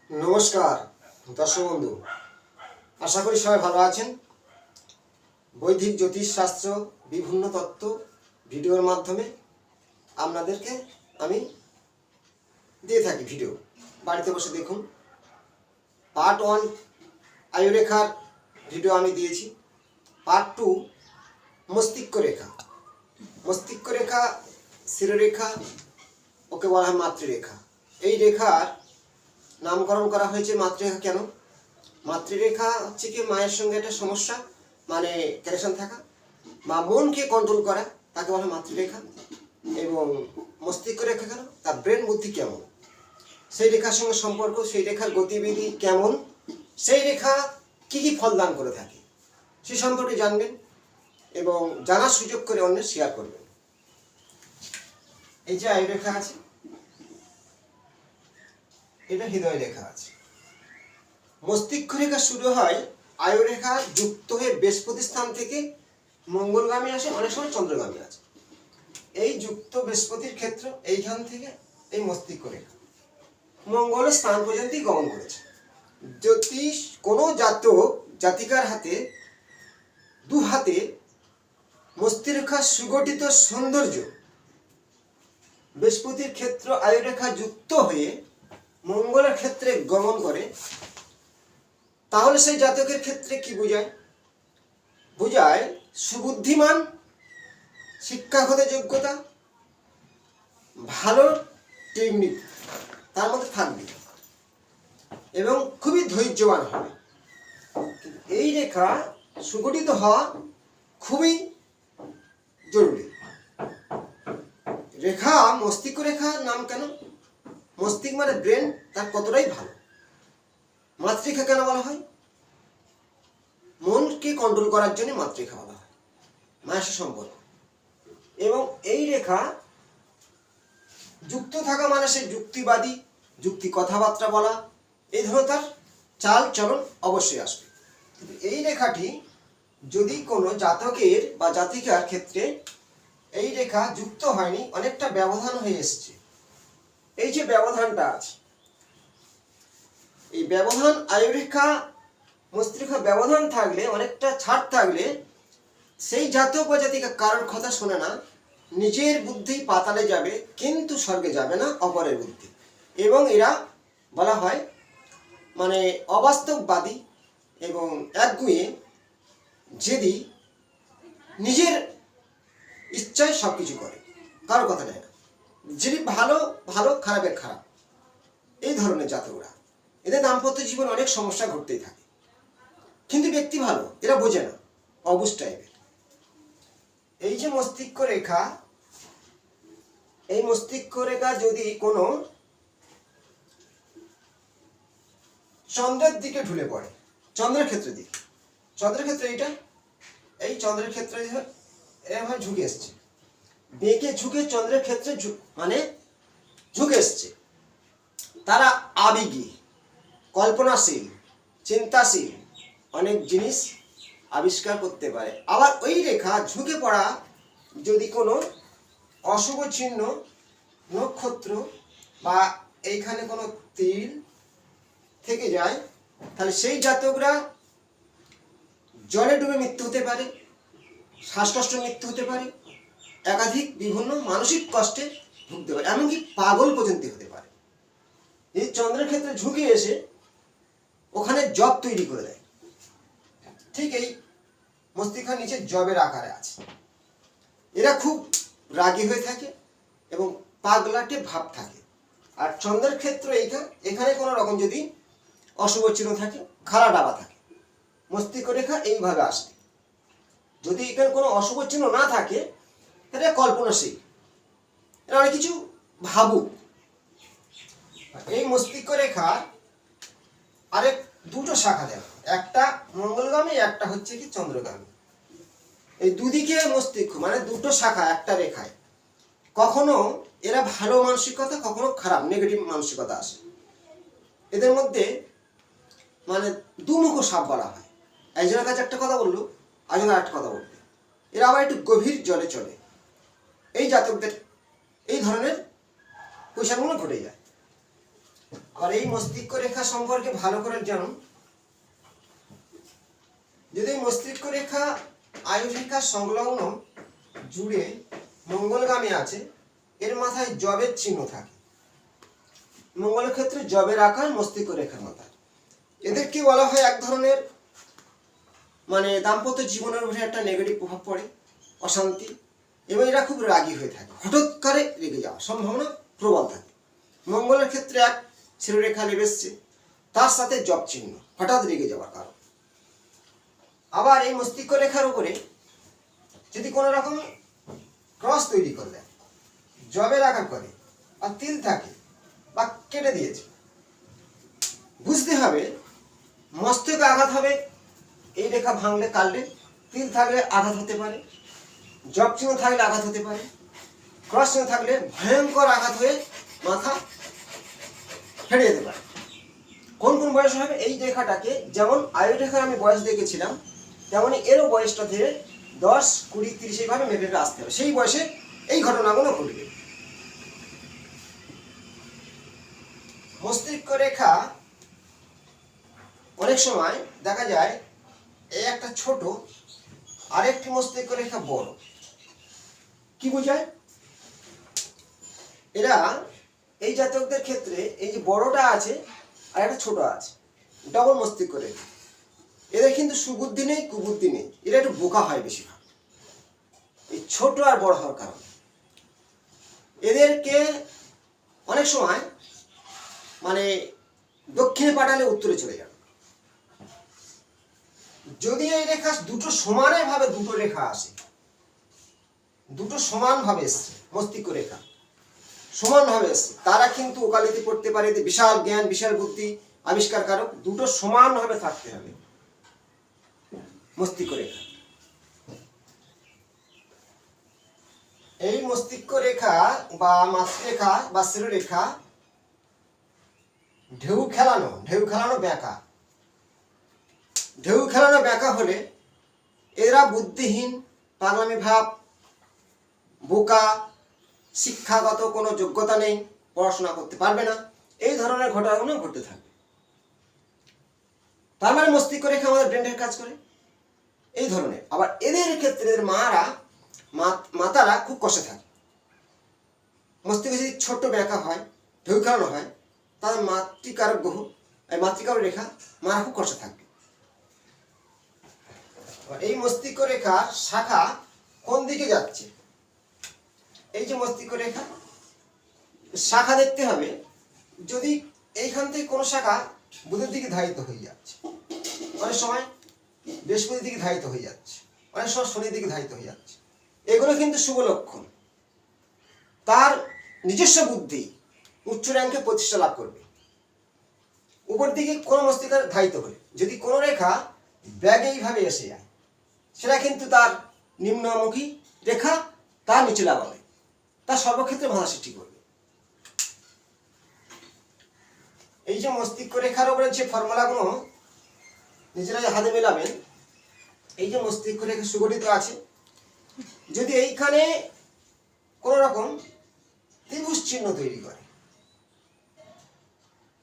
নমস্কার দর্শক বন্ধু, আশা করি সবাই ভালো আছেন। বৈদিক জ্যোতিষ শাস্ত্র বিভিন্ন তত্ত্ব ভিডিওর মাধ্যমে আপনাদেরকে আমি দিয়ে থাকি। ভিডিও বাড়িতে বসে দেখুন। পার্ট 1 আয়ুরেখার ভিডিও আমি দিয়েছি। পার্ট 2 মস্তিষ্ক রেখা। মস্তিষ্ক রেখা শিরোরেখা, ওকে বলা হয় মাতৃরেখা। এই রেখার নামকরণ করা হয়েছে মাতৃরেখা। কেন? মাতৃরেখা হচ্ছে কি মায়ের সঙ্গে একটা সমস্যা, মানে কানেকশন থাকা বা মনকে কন্ট্রোল করা, তাকে বলা হয় মাতৃরেখা। এবং মস্তিষ্ক রেখা কেন? তার ব্রেন বুদ্ধি কেমন, সেই রেখার সঙ্গে সম্পর্ক, সেই রেখার গতিবিধি কেমন, সেই রেখা কী কী ফল দান করে থাকে সে সম্পর্কে জানবেন এবং জানার সুযোগ করে অন্যের শেয়ার করবেন। এই যে আয়ুরেখা আছে, এটা হৃদয় রেখা আছে। মস্তিষ্ক রেখা শুরু হয় আয়ুরেখা যুক্ত হয়ে বৃহস্পতি স্থান থেকে মঙ্গলগামী আসে, অনেক সময় চন্দ্রগামী আছে। এই যুক্ত বৃহস্পতির ক্ষেত্র এইখান থেকে এই মস্তিষ্ক রেখা মঙ্গলের স্থান পর্যন্তই গমন করেছে। যদি কোনো জাতক জাতিকার হাতে দু হাতে মস্তিষ্ক সুগঠিত সৌন্দর্য বৃহস্পতির ক্ষেত্র আয়ুরেখা যুক্ত হয়ে মঙ্গলের ক্ষেত্রে গমন করে, তাহলে সেই জাতকের ক্ষেত্রে কি বোঝায়? বোঝায় সুবুদ্ধিমান, শিক্ষাগত যোগ্যতা, ভালো টেকনিক তার মধ্যে থাকবে এবং খুবই ধৈর্যবান হবে। এই রেখা সুগঠিত হওয়া খুবই জরুরি। রেখা মস্তিষ্ক রেখার নাম কেন? মস্তিষ্ক মানে ব্রেন, তার কতটাই ভালো। মাতৃরেখা কেন বলা হয়? মনকে কন্ট্রোল করার জন্য মাতৃরেখা বলা হয়, মায়ের সম্পর্ক। এবং এই রেখা যুক্ত থাকা মানে সে যুক্তিবাদী, যুক্তি কথাবার্তা বলা, এই ধরনের তার চাল চলন অবশ্যই আসবে। কিন্তু এই রেখাটি যদি কোনো জাতকের বা জাতিকার ক্ষেত্রে এই রেখা যুক্ত হয়নি, অনেকটা ব্যবধান হয়ে এসছে, এই যে ব্যবধানটা আছে, এই ব্যবধান আয়ুরেখা মস্তিষ্ক ব্যবধান থাকলে, অনেকটা ছাড় থাকলে, সেই জাতক বা জাতিকা কারোর কথা শোনে না, নিজের বুদ্ধি পাতালে যাবে কিন্তু স্বর্গে যাবে না, অপরের বুদ্ধি। এবং এরা বলা হয় মানে অবাস্তববাদী এবং একগুঁয়ে, জেদি, নিজের ইচ্ছায় সব কিছু করে, কারোর কথা নেয় না। যিনি ভালো ভালো, খারাপের খারাপ, এই ধরনের জাতকরা, এদের দাম্পত্য জীবন অনেক সমস্যা ঘটতেই থাকে। কিন্তু ব্যক্তি ভালো, এরা বোঝে না, অবুঝ টাইপের। এই যে মস্তিষ্ক রেখা, এই মস্তিষ্ক রেখা যদি কোনো চন্দ্রের দিকে ঢুলে পড়ে, চন্দ্রের ক্ষেত্রের দিকে, চন্দ্রের ক্ষেত্রে এইটা, এই চন্দ্রের ক্ষেত্রে এভাবে ঝুঁকে এসছে, বেঁকে ঝুঁকে চন্দ্রের ক্ষেত্রে মানে ঝুঁকে এসছে। তারা আবেগী, কল্পনাশীল, চিন্তাশীল, অনেক জিনিস আবিষ্কার করতে পারে। আবার ওই রেখা ঝুঁকে পড়া যদি কোনো অশুভ চিহ্ন, নক্ষত্র বা এইখানে কোনো তীর থেকে যায়, তাহলে সেই জাতকরা জলে ডুবে মৃত্যু হতে পারে, শ্বাসকষ্ট মৃত্যু হতে পারে, একাধিক বিভিন্ন মানসিক কষ্টে ভুগতে পারে, এমনকি পাগল পর্যন্ত হতে পারে। এই চন্দ্রের ক্ষেত্রে ঝুঁকে এসে ওখানে জব তৈরি করে দেয়। ঠিক এই মস্তিষ্কের নিচে জবের আকারে আছে। এরা খুব রাগী হয়ে থাকে এবং পাগলাটে ভাব থাকে। আর চন্দ্রের ক্ষেত্র এখানে কোনো রকম যদি অশুভ চিহ্ন থাকে, খাড়া ডাবা থাকে, মস্তিষ্ক রেখা এইভাবে আসে। যদি এখানে কোনো অশুভ চিহ্ন না থাকে, এটা কল্পনাশীল, এরা অনেক কিছু ভাবুক। এই মস্তিষ্ক রেখা আরেক দুটো শাখা দেওয়া, একটা মঙ্গলগামী, একটা হচ্ছে কি চন্দ্রগামী। এই দুদিকে মস্তিষ্ক মানে দুটো শাখা একটা রেখায়। কখনো এরা ভালো মানসিকতা, কখনো খারাপ নেগেটিভ মানসিকতা আসে। এদের মধ্যে মানে দুমুখ সাপ বলা হয়। একজনের কাছে একটা কথা বললো, একজনের আরেকটা কথা বলবে। এরা আবার একটু গভীর জলে চলে। এই জাতকদের এই ধরনের পয়সাগুলো ঘটে যায়। আর এই মস্তিষ্ক রেখা সম্পর্কে ভালো করে জানুন। যদি মস্তিষ্ক রেখা আয়ুরেখা সংলগ্ন জুড়ে মঙ্গলগামী আছে, এর মাথায় জবের চিহ্ন থাকে। মঙ্গলের ক্ষেত্রে জবের আকার মস্তিষ্ক রেখার মাথায়। এদেরকে বলা হয় এক ধরনের মানে দাম্পত্য জীবনের উপরে একটা নেগেটিভ প্রভাব পড়ে, অশান্তি, এবং এরা খুব রাগী হয়ে থাকে, হঠাৎ করে রেগে যাওয়ার সম্ভাবনা প্রবল থাকে। মঙ্গলের ক্ষেত্রে এক শিরোরেখা লেগেছে, তার সাথে জব চিহ্ন, হঠাৎ রেগে যাওয়ার কারণ। আবার এই মস্তিষ্ক রেখার উপরে যদি কোনো রকম ক্রস তৈরি করে দেয়, জবের আকার করে, আর তিল থাকে বা কেটে দিয়েছে, বুঝতে হবে মস্তকে আঘাত হবে। এই রেখা ভাঙলে কাটলে, তিল থাকলে আঘাত হতে পারে, জব চিহ্ন থাকলে আঘাত হতে পারে, ক্রস চিহ্ন থাকলে ভয়ঙ্কর আঘাত হয়ে মাথা ফেটে যেতে পারে। কোন কোন বয়স হবে? এই রেখাটাকে যেমন আয়ু রেখার আমি বয়স দেখেছিলাম, তেমনই এরও বয়সটা ধীরে 10, 20, 30 এইভাবে মেপে আসতে হবে। সেই বয়সে এই ঘটনাগুলো ঘটবে। মস্তিষ্ক রেখা অনেক সময় দেখা যায় এই একটা ছোট, আরেকটি মস্তিষ্ক রেখা বড়। কি বোঝায়? এরা এই জাতকদের ক্ষেত্রে এই যে বড়টা আছে আর একটা ছোট আছে, ডবল মস্তিষ্ক রেখা। এদের কিন্তু সুবুদ্ধি নেই, কুবুদ্ধি নেই, এরা একটু বোকা হয় বেশিরভাগ এই ছোট আর বড় হওয়ার কারণে। এদেরকে অনেক সময় মানে দক্ষিণে পাঠালে উত্তরে চলে যাবে। যদি এই রেখা দুটো সমানে ভাবে দুটো রেখা আসে, দুটো সমান ভাবে এসছে, মস্তিষ্ক রেখা সমান ভাবে এসছে, তারা কিন্তু ওকালতি করতে পারে। বিশাল জ্ঞান, বিশাল বুদ্ধি, আবিষ্কারকারক, দুটো সমান ভাবে থাকতে হবে মস্তিষ্ক রেখা। এই মস্তিষ্ক রেখা বা মাতৃরেখা বা শিরোরেখা ঢেউ খেলানো ব্যাকা। ঢেউ খেলানো ব্যাকা হলে এরা বুদ্ধিহীন, পাগলামি ভাব, বোকা, শিক্ষাগত কোনো যোগ্যতা নেই, পড়াশোনা করতে পারবে না, এই ধরনের ঘটনাগুলো ঘটতে থাকবে। তার মানে মস্তিষ্ক রেখা আমাদের ব্রেনের কাজ করে এই ধরনের। আবার এদের ক্ষেত্রে মাতারা খুব কষে থাকে। মস্তিষ্ক যদি ছোট্ট ব্যাকা হয়, ঢেউ খেলানো হয়, তাদের মাতৃকারক গ্রহ, এই মাতৃকারক রেখা মারা খুব কষে থাকবে। এই মস্তিষ্ক রেখার শাখা কোন দিকে যাচ্ছে? এই যে মস্তিষ্ক রেখা শাখা দেখতে হবে। যদি এইখান থেকে কোনো শাখা বুধের দিকে ধাবিত হয়ে যাচ্ছে, অনেক সময় বৃহস্পতির দিকে ধাবিত হয়ে যাচ্ছে, অনেক সময় শনির দিকে ধাবিত হয়ে যাচ্ছে, এগুলো কিন্তু শুভ লক্ষণ। তার নিজস্ব বুদ্ধি উচ্চ র্যাঙ্কে প্রতিষ্ঠা লাভ করবে। উপর দিকে কোনো মস্তিষ্ক ধাবিত হলে যদি কোনো রেখা ব্যাগে এইভাবে এসে যায়, সেটা কিন্তু তার নিম্নমুখী রেখা, তার নিচে লাগাবে, তার সর্বক্ষেত্রে বাধা সৃষ্টি করবে। এই যে মস্তিষ্ক রেখার উপরে যে ফর্মুলাগুলো নিজেরা হাতে মেলাবেন, এই যে মস্তিষ্ক রেখা সুগঠিত আছে, যদি এইখানে কোন রকম ত্রিভুজ চিহ্ন তৈরি করে,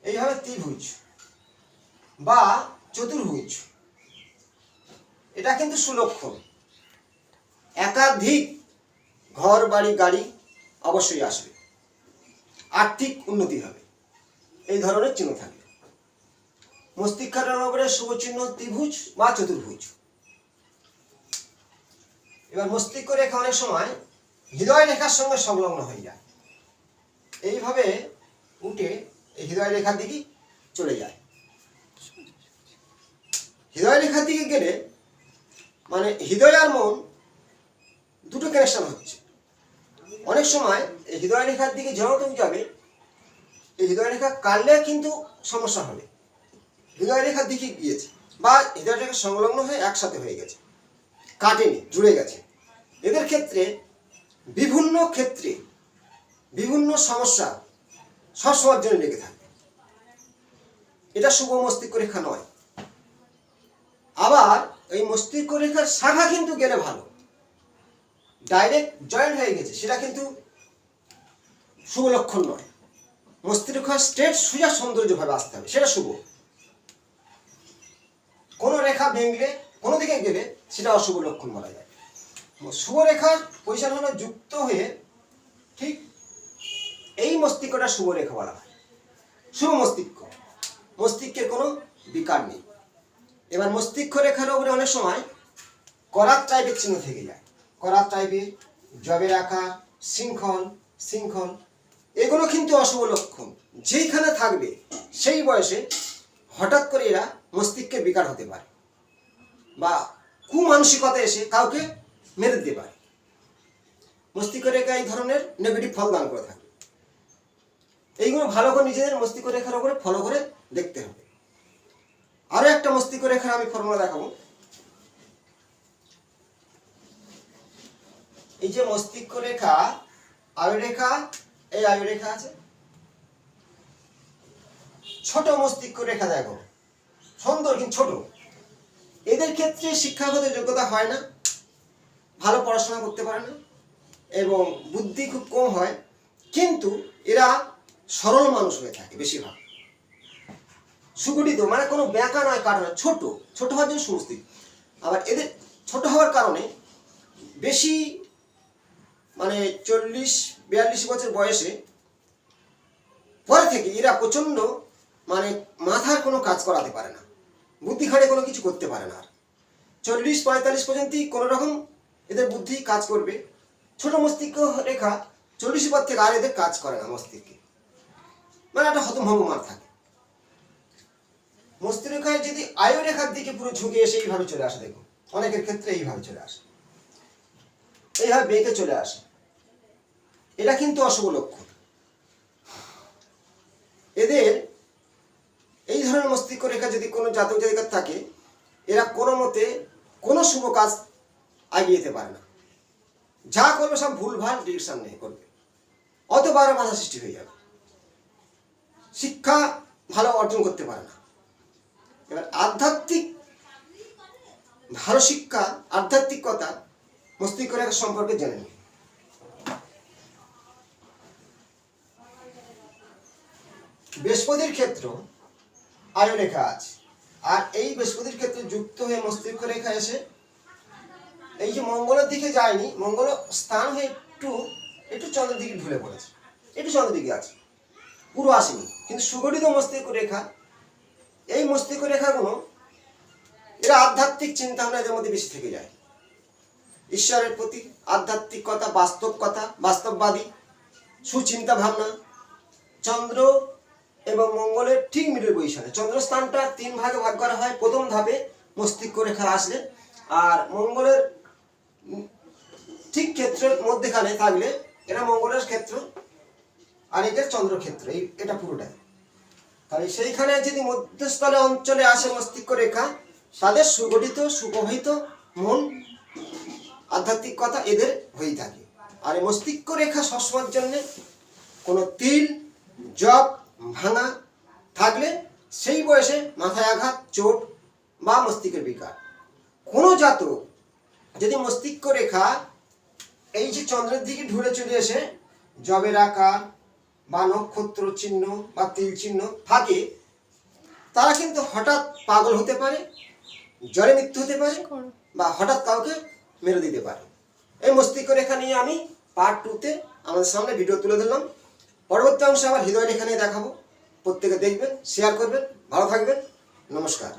এইভাবে ত্রিভুজ বা চতুর্ভুজ, এটা কিন্তু সুলক্ষণ। একাধিক ঘর বাড়ি গাড়ি অবশ্যই আসবে, আর্থিক উন্নতি হবে, এই ধরনের চিহ্ন থাকবে। মস্তিষ্কের উপরে শুভ চিহ্ন ত্রিভুজ বা চতুর্ভুজ। এবার মস্তিষ্ক রেখা অনেক সময় হৃদয় রেখার সঙ্গে সংলগ্ন হয়ে যায়, এইভাবে উঠে এই হৃদয় রেখার দিকে চলে যায়। হৃদয় রেখার দিকে গেলে মানে হৃদয় আর মন দুটো কানেকশন হচ্ছে। অনেক সময় এই হৃদয় রেখার দিকে যখন যাবে, এই হৃদয় রেখা কাটলে কিন্তু সমস্যা হবে। হৃদয় রেখার দিকে গিয়েছে বা হৃদয় রেখা সংলগ্ন হয়ে একসাথে হয়ে গেছে, কাটেনি, জুড়ে গেছে, এদের ক্ষেত্রে বিভিন্ন সমস্যা সবসময়ের জন্য লেগে থাকবে। এটা শুভ মস্তিষ্ক রেখা নয়। আবার এই মস্তিষ্ক রেখার শাখা কিন্তু গেলে ভালো, ডাইরেক্ট জয়েন্ট হয়ে গেছে, সেটা কিন্তু শুভ লক্ষণ নয়। মস্তিষ্ক স্ট্রেট সোজা সৌন্দর্যভাবে আসতে হবে, সেটা শুভ। কোনো রেখা ভেঙলে কোনো দিকে গেলে সেটা অশুভ লক্ষণ বলা যায়। শুভ রেখার পজিশন হলো যুক্ত হয়ে ঠিক এই মস্তিষ্কটা শুভ রেখা বলা হয়, শুভ মস্তিষ্ক। মস্তিষ্কের কোনো বিকার নেই। এবার মস্তিষ্ক রেখার উপরে অনেক সময় করাত টাইপের চিহ্ন থেকে যায়, করাত টাইপের, জবের আকার, শৃঙ্খল শৃঙ্খল, এগুলো কিন্তু অশুভ লক্ষণ। যেইখানে থাকবে সেই বয়সে হঠাৎ করে এরা মস্তিষ্কের বিকার হতে পারে বা কুমানসিকতা এসে কাউকে মেরে দিতে পারে। মস্তিষ্ক রেখা এই ধরনের নেগেটিভ ফল দান করে থাকে। এইগুলো ভালো করে নিজেদের মস্তিষ্ক রেখার উপরে ফলো করে দেখতে হবে। আরো একটা মস্তিষ্ক রেখার আমি ফর্মুলা দেখাবো। এই যে মস্তিষ্ক রেখা, আয়ু রেখা, এই আয়ু রেখা আছে, ছোট মস্তিষ্ক রেখা দেখো, সুন্দর কিন্তু ছোট। এদের ক্ষেত্রে শিক্ষাগত যোগ্যতা হয় না, ভালো পড়াশোনা করতে পারে না এবং বুদ্ধি খুব কম হয়, কিন্তু এরা সরল মানুষ হয়ে থাকে বেশিরভাগ। সুগঠিত মানে কোনো ব্যাকা নয়, কাটা নয়, ছোট ছোট হওয়ার জন্য সুমস্তিষ্ক। আবার এদের ছোট হওয়ার কারণে বেশি মানে 40-42 বছর বয়সে পরে থেকে এরা প্রচণ্ড মানে মাথার কোনো কাজ করাতে পারে না, বুদ্ধি খাটে কোনো কিছু করতে পারে না। আর 40-45 পর্যন্তই কোনো রকম এদের বুদ্ধি কাজ করবে। ছোট মস্তিষ্ক রেখা 40 পর থেকে আর এদের কাজ করে না মস্তিষ্কে, মানে একটা হতভম্ব মার থাকে। মস্তিষ্ক রেখায় যদি আয়ু রেখার দিকে পুরো ঝুঁকে এসে এইভাবে চলে আসে, দেখো অনেকের ক্ষেত্রে এইভাবে চলে আসে, এইভাবে বেঁকে চলে আসে, এটা কিন্তু অশুভ লক্ষণ। এদের এই ধরনের মস্তিষ্ক রেখা যদি কোনো জাতক জাতিকার থাকে, এরা কোনো মতে কোনো শুভ কাজ এগিয়ে যেতে পারে না, যা করবে সব ভুলভাল ডিরেকশন নিয়ে করবে, অথবা আরো বাধা সৃষ্টি হয়ে যাবে, শিক্ষা ভালো অর্জন করতে পারে না। এবার আধ্যাত্মিক ভালো শিক্ষা, আধ্যাত্মিকতা মস্তিষ্ক রেখা সম্পর্কে জেনে নিন। বৃহস্পতির ক্ষেত্র আয়ু রেখা আছে, আর এই বৃহস্পতির ক্ষেত্রে যুক্ত হয়ে মস্তিষ্ক রেখা এসে এই যে মঙ্গলের দিকে যায়নি, মঙ্গল স্থান হয়ে একটু একটু চন্দ্রের দিকে ঢুলে পড়েছে, একটু চন্দ্রের দিকে আছে, পুরো আসেনি। কিন্তু সুগঠিত মস্তিষ্ক রেখা, এই মস্তিষ্ক রেখাগুলো এরা আধ্যাত্মিক চিন্তা ভাবনা এদের মধ্যে বেশি থেকে যায়, ঈশ্বরের প্রতি আধ্যাত্মিকতা, বাস্তব কথা, বাস্তববাদী সুচিন্তা ভাবনা। চন্দ্র এবং মঙ্গলের ঠিক মিডল পজিশনে, চন্দ্রস্থানটা 3 ভাগে ভাগ করা হয়। প্রথম ধাপে মস্তিষ্ক রেখা আসলে, আর মঙ্গলের ঠিক ক্ষেত্রের মধ্যেখানে থাকলে এটা মঙ্গলের ক্ষেত্র, আর এটা চন্দ্রক্ষেত্র, এটা পুরোটাই। তাহলে সেইখানে যদি মধ্যস্থলে অঞ্চলে আসে মস্তিষ্ক রেখা, তাদের সুগঠিত সুপ্রবাহিত মন, আধ্যাত্মিক কথা এদের হয়েই থাকে। আর এই মস্তিষ্ক রেখা সবসময়ের জন্য কোনো তিল জগ ভাঙা থাকলে সেই বয়সে মাথায় আঘাত, চোট বা মস্তিষ্কের বিকার। কোনো জাতক যদি মস্তিষ্ক রেখা এই যে চন্দ্রের দিকে ঢুলে চলে এসে জবের আকার বা নক্ষত্র চিহ্ন বা তিল চিহ্ন থাকে, তারা কিন্তু হঠাৎ পাগল হতে পারে, জ্বরে মৃত্যু হতে পারে বা হঠাৎ কাউকে মেরে দিতে পারে। এই মস্তিষ্ক রেখা নিয়ে আমি পার্ট 2-তে আমাদের সামনে ভিডিও তুলে ধরলাম। পরবর্তী অংশে আবার হৃদয় রেখা নিয়ে দেখাবো। প্রত্যেকে দেখবেন, শেয়ার করবেন, ভালো থাকবেন, নমস্কার।